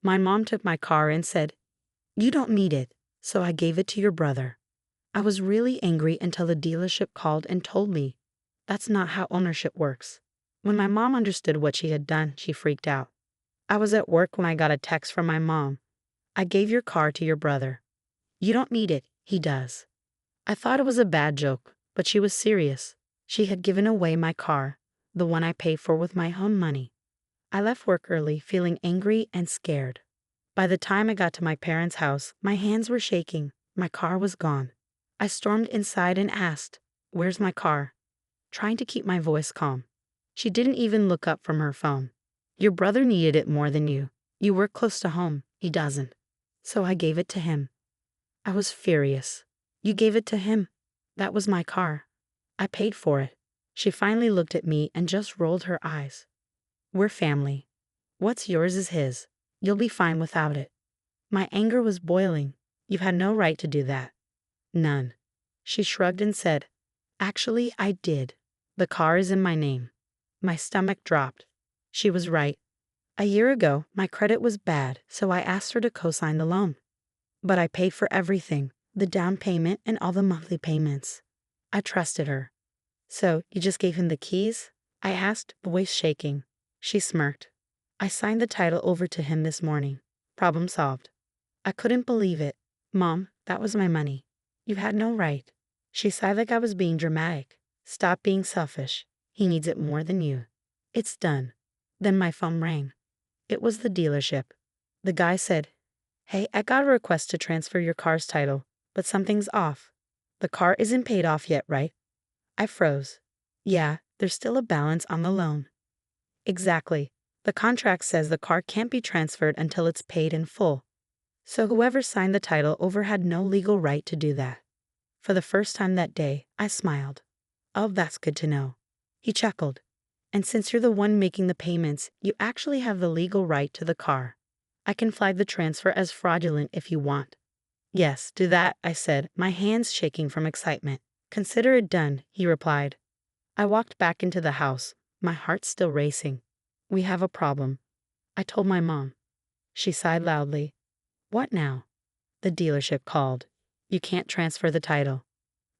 My mom took my car and said, "You don't need it, so I gave it to your brother." I was really angry until the dealership called and told me that's not how ownership works. When my mom understood what she had done, she freaked out. I was at work when I got a text from my mom. "I gave your car to your brother. You don't need it, he does." I thought it was a bad joke, but she was serious. She had given away my car, the one I paid for with my own money. I left work early, feeling angry and scared. By the time I got to my parents' house, my hands were shaking. My car was gone. I stormed inside and asked, "Where's my car?" trying to keep my voice calm. She didn't even look up from her phone. "Your brother needed it more than you. You work close to home. He doesn't. So I gave it to him." I was furious. "You gave it to him? That was my car. I paid for it." She finally looked at me and just rolled her eyes. "We're family. What's yours is his. You'll be fine without it." My anger was boiling. "You've had no right to do that." "None." She shrugged and said, "Actually, I did. The car is in my name." My stomach dropped. She was right. A year ago, my credit was bad, so I asked her to co-sign the loan. But I paid for everything, the down payment and all the monthly payments. I trusted her. "So, you just gave him the keys?" I asked, voice shaking. She smirked. "I signed the title over to him this morning. Problem solved." I couldn't believe it. "Mom, that was my money. You had no right." She sighed like I was being dramatic. "Stop being selfish. He needs it more than you." "It's done." Then my phone rang. It was the dealership. The guy said, "Hey, I got a request to transfer your car's title, but something's off. The car isn't paid off yet, right?" I froze. "Yeah, there's still a balance on the loan." "Exactly. The contract says the car can't be transferred until it's paid in full. So whoever signed the title over had no legal right to do that." For the first time that day, I smiled. "Oh, that's good to know." He chuckled. "And since you're the one making the payments, you actually have the legal right to the car. I can flag the transfer as fraudulent if you want." "Yes, do that," I said, my hands shaking from excitement. "Consider it done," he replied. I walked back into the house, my heart still racing. "We have a problem." I told my mom. She sighed loudly. "What now?" "The dealership called. You can't transfer the title.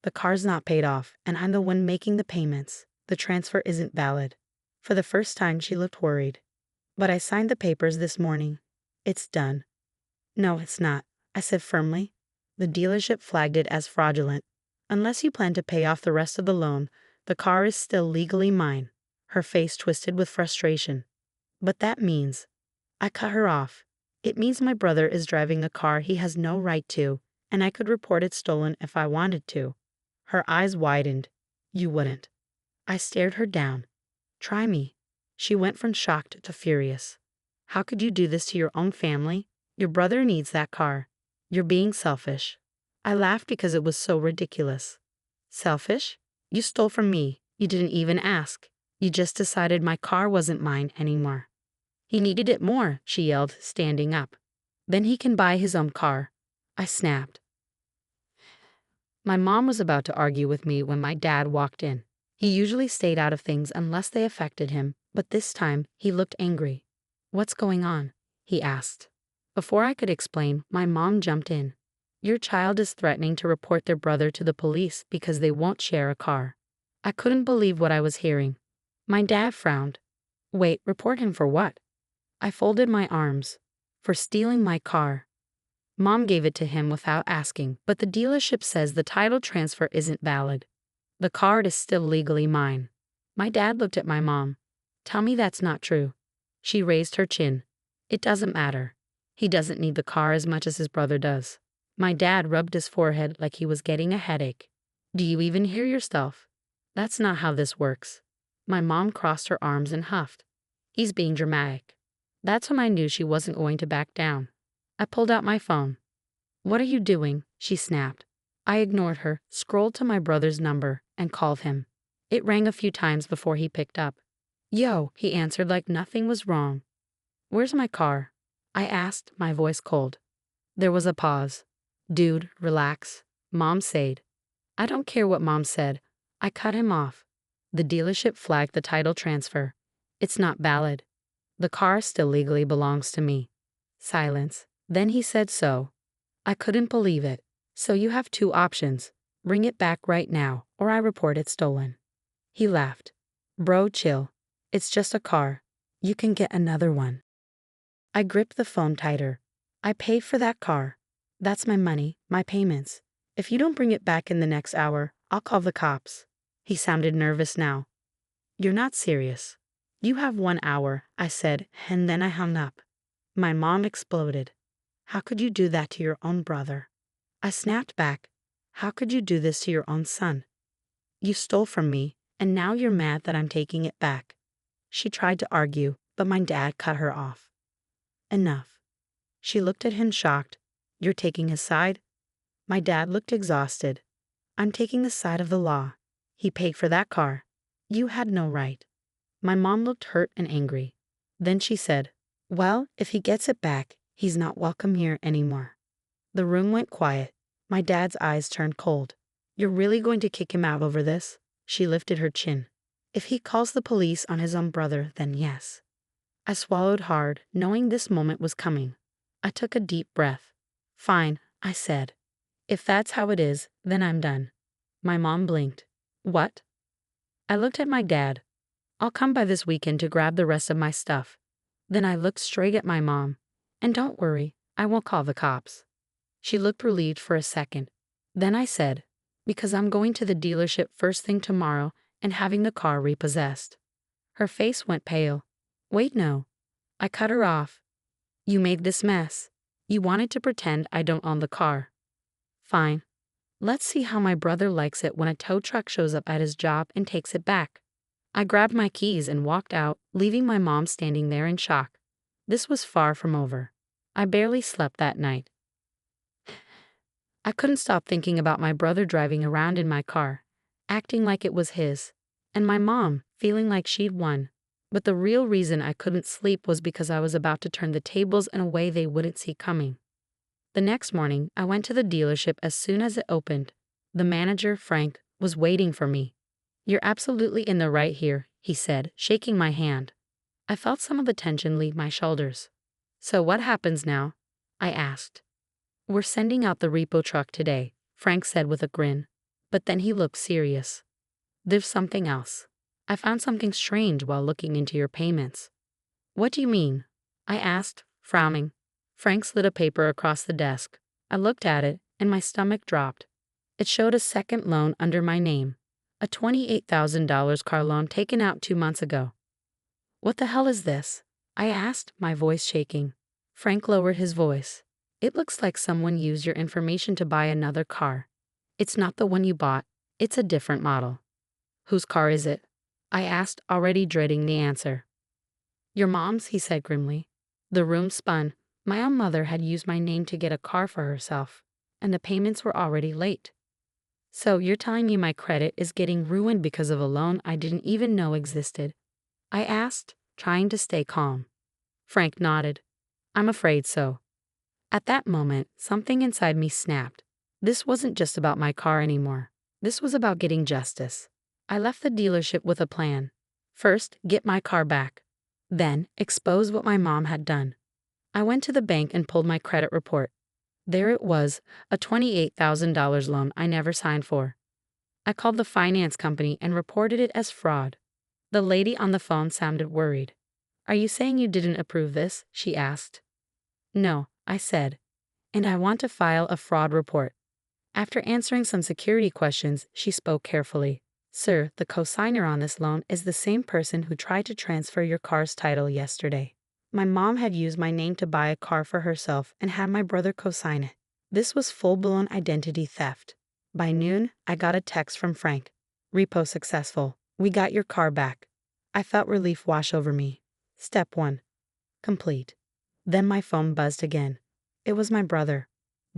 The car's not paid off, and I'm the one making the payments. The transfer isn't valid." For the first time, she looked worried. "But I signed the papers this morning. It's done." "No, it's not," I said firmly. "The dealership flagged it as fraudulent. Unless you plan to pay off the rest of the loan, the car is still legally mine." Her face twisted with frustration. "But that means—" I cut her off. "It means my brother is driving a car he has no right to, and I could report it stolen if I wanted to." Her eyes widened. "You wouldn't." I stared her down. "Try me." She went from shocked to furious. "How could you do this to your own family? Your brother needs that car. You're being selfish." I laughed because it was so ridiculous. "Selfish? You stole from me. You didn't even ask. You just decided my car wasn't mine anymore." "He needed it more," she yelled, standing up. "Then he can buy his own car." I snapped. My mom was about to argue with me when my dad walked in. He usually stayed out of things unless they affected him, but this time he looked angry. "What's going on?" he asked. Before I could explain, my mom jumped in. "Your child is threatening to report their brother to the police because they won't share a car." I couldn't believe what I was hearing. My dad frowned. "Wait, report him for what?" I folded my arms. "For stealing my car." Mom gave it to him without asking, but the dealership says the title transfer isn't valid. The car is still legally mine. My dad looked at my mom. "Tell me that's not true." She raised her chin. "It doesn't matter. He doesn't need the car as much as his brother does." My dad rubbed his forehead like he was getting a headache. "Do you even hear yourself? That's not how this works." My mom crossed her arms and huffed. "He's being dramatic." That's when I knew she wasn't going to back down. I pulled out my phone. "What are you doing?" she snapped. I ignored her, scrolled to my brother's number, and called him. It rang a few times before he picked up. "Yo," he answered like nothing was wrong. "Where's my car?" I asked, my voice cold. There was a pause. "Dude, relax. Mom said." "I don't care what Mom said." I cut him off. "The dealership flagged the title transfer. It's not valid. The car still legally belongs to me." Silence. Then he said so. I couldn't believe it. So you have two options. Bring it back right now, or I report it stolen. He laughed. Bro, chill. It's just a car. You can get another one. I gripped the phone tighter. I paid for that car. That's my money, my payments. If you don't bring it back in the next hour, I'll call the cops. He sounded nervous now. You're not serious. You have 1 hour, I said, and then I hung up. My mom exploded. How could you do that to your own brother? I snapped back. How could you do this to your own son? You stole from me, and now you're mad that I'm taking it back. She tried to argue, but my dad cut her off. Enough. She looked at him shocked. You're taking his side? My dad looked exhausted. I'm taking the side of the law. He paid for that car. You had no right. My mom looked hurt and angry. Then she said, well, if he gets it back, he's not welcome here anymore. The room went quiet. My dad's eyes turned cold. You're really going to kick him out over this? She lifted her chin. If he calls the police on his own brother, then yes. I swallowed hard, knowing this moment was coming. I took a deep breath. Fine, I said. If that's how it is, then I'm done. My mom blinked. What? I looked at my dad. I'll come by this weekend to grab the rest of my stuff. Then I looked straight at my mom. And don't worry, I won't call the cops. She looked relieved for a second. Then I said, because I'm going to the dealership first thing tomorrow and having the car repossessed. Her face went pale. Wait, no. I cut her off. You made this mess. You wanted to pretend I don't own the car. Fine. Let's see how my brother likes it when a tow truck shows up at his job and takes it back. I grabbed my keys and walked out, leaving my mom standing there in shock. This was far from over. I barely slept that night. I couldn't stop thinking about my brother driving around in my car, acting like it was his, and my mom feeling like she'd won. But the real reason I couldn't sleep was because I was about to turn the tables in a way they wouldn't see coming. The next morning, I went to the dealership as soon as it opened. The manager, Frank, was waiting for me. You're absolutely in the right here, he said, shaking my hand. I felt some of the tension leave my shoulders. So what happens now? I asked. We're sending out the repo truck today, Frank said with a grin. But then he looked serious. There's something else. I found something strange while looking into your payments. What do you mean? I asked, frowning. Frank slid a paper across the desk. I looked at it, and my stomach dropped. It showed a second loan under my name, a $28,000 car loan taken out 2 months ago. What the hell is this? I asked, my voice shaking. Frank lowered his voice. It looks like someone used your information to buy another car. It's not the one you bought. It's a different model. Whose car is it? I asked, already dreading the answer. Your mom's, he said grimly. The room spun. My own mother had used my name to get a car for herself, and the payments were already late. So you're telling me my credit is getting ruined because of a loan I didn't even know existed? I asked, trying to stay calm. Frank nodded. I'm afraid so. At that moment, something inside me snapped. This wasn't just about my car anymore. This was about getting justice. I left the dealership with a plan. First, get my car back. Then, expose what my mom had done. I went to the bank and pulled my credit report. There it was, a $28,000 loan I never signed for. I called the finance company and reported it as fraud. The lady on the phone sounded worried. Are you saying you didn't approve this? She asked. No, I said. And I want to file a fraud report. After answering some security questions, she spoke carefully. Sir, the co-signer on this loan is the same person who tried to transfer your car's title yesterday. My mom had used my name to buy a car for herself and had my brother co-sign it. This was full-blown identity theft. By noon, I got a text from Frank. Repo successful. We got your car back. I felt relief wash over me. Step 1. Complete. Then my phone buzzed again. It was my brother.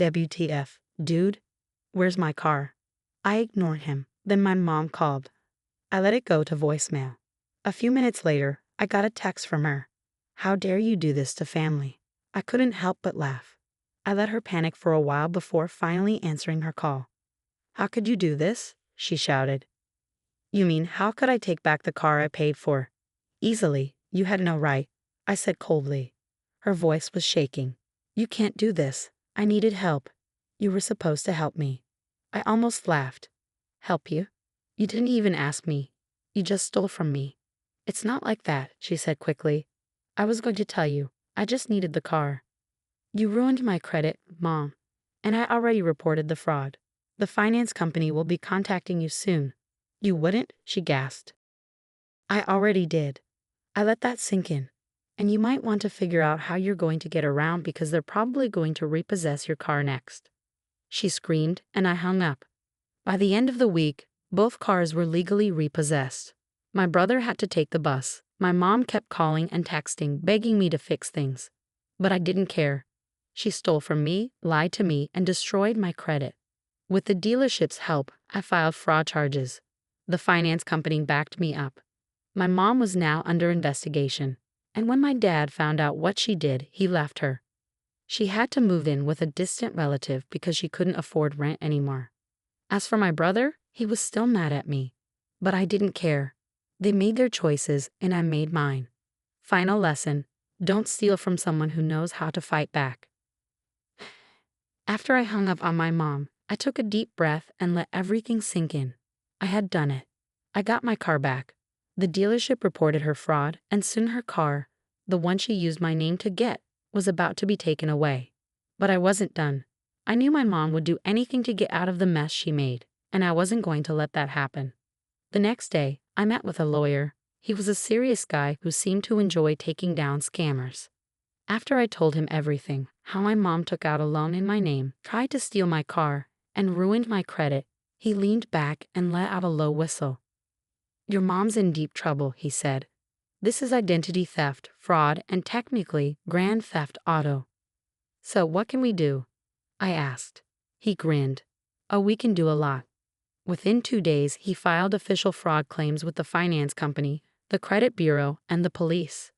WTF, dude? Where's my car? I ignored him. Then my mom called. I let it go to voicemail. A few minutes later, I got a text from her. How dare you do this to family? I couldn't help but laugh. I let her panic for a while before finally answering her call. How could you do this? She shouted. You mean, how could I take back the car I paid for? Easily. You had no right, I said coldly. Her voice was shaking. "You can't do this. I needed help. You were supposed to help me." I almost laughed. "Help you? You didn't even ask me. You just stole from me." "It's not like that," she said quickly. "I was going to tell you. I just needed the car." "You ruined my credit, Mom. And I already reported the fraud. The finance company will be contacting you soon." "You wouldn't?" she gasped. "I already did. I let that sink in. And you might want to figure out how you're going to get around because they're probably going to repossess your car next." She screamed, and I hung up. By the end of the week, both cars were legally repossessed. My brother had to take the bus. My mom kept calling and texting, begging me to fix things. But I didn't care. She stole from me, lied to me, and destroyed my credit. With the dealership's help, I filed fraud charges. The finance company backed me up. My mom was now under investigation. And when my dad found out what she did, he left her. She had to move in with a distant relative because she couldn't afford rent anymore. As for my brother, he was still mad at me. But I didn't care. They made their choices, and I made mine. Final lesson: don't steal from someone who knows how to fight back. After I hung up on my mom, I took a deep breath and let everything sink in. I had done it. I got my car back. The dealership reported her fraud, and soon her car, the one she used my name to get, was about to be taken away. But I wasn't done. I knew my mom would do anything to get out of the mess she made, and I wasn't going to let that happen. The next day, I met with a lawyer. He was a serious guy who seemed to enjoy taking down scammers. After I told him everything, how my mom took out a loan in my name, tried to steal my car, and ruined my credit, he leaned back and let out a low whistle. "Your mom's in deep trouble," he said. "This is identity theft, fraud, and technically grand theft auto." "So what can we do?" I asked. He grinned. "Oh, we can do a lot." Within 2 days, he filed official fraud claims with the finance company, the credit bureau, and the police.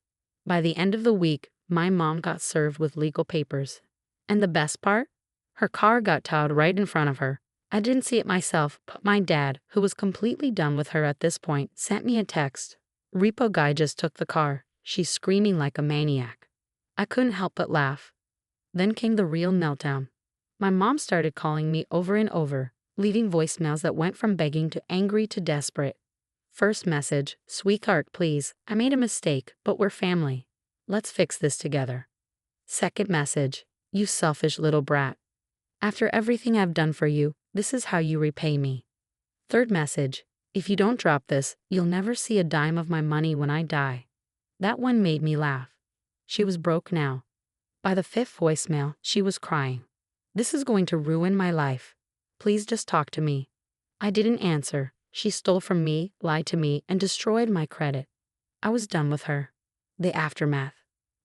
By the end of the week, my mom got served with legal papers. And the best part? Her car got towed right in front of her. I didn't see it myself, but my dad, who was completely done with her at this point, sent me a text. "Repo guy just took the car. She's screaming like a maniac." I couldn't help but laugh. Then came the real meltdown. My mom started calling me over and over, leaving voicemails that went from begging to angry to desperate. First message: "Sweetheart, please, I made a mistake, but we're family. Let's fix this together." Second message: "You selfish little brat. After everything I've done for you, this is how you repay me." Third message: "If you don't drop this, you'll never see a dime of my money when I die." That one made me laugh. She was broke now. By the fifth voicemail, she was crying. "This is going to ruin my life. Please just talk to me." I didn't answer. She stole from me, lied to me, and destroyed my credit. I was done with her. The aftermath.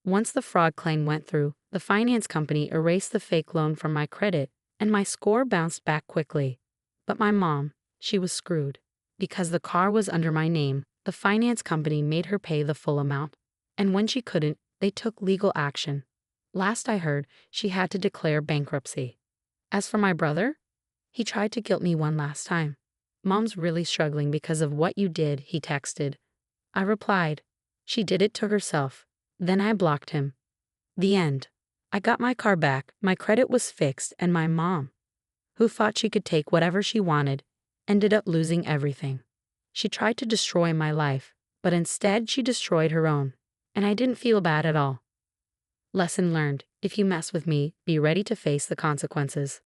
Once the fraud claim went through, the finance company erased the fake loan from my credit, and my score bounced back quickly. But my mom, she was screwed. Because the car was under my name, the finance company made her pay the full amount. And when she couldn't, they took legal action. Last I heard, she had to declare bankruptcy. As for my brother, he tried to guilt me one last time. "Mom's really struggling because of what you did," he texted. I replied, "She did it to herself." Then I blocked him. The end. I got my car back, my credit was fixed, and my mom, who thought she could take whatever she wanted, ended up losing everything. She tried to destroy my life, but instead she destroyed her own, and I didn't feel bad at all. Lesson learned: if you mess with me, be ready to face the consequences.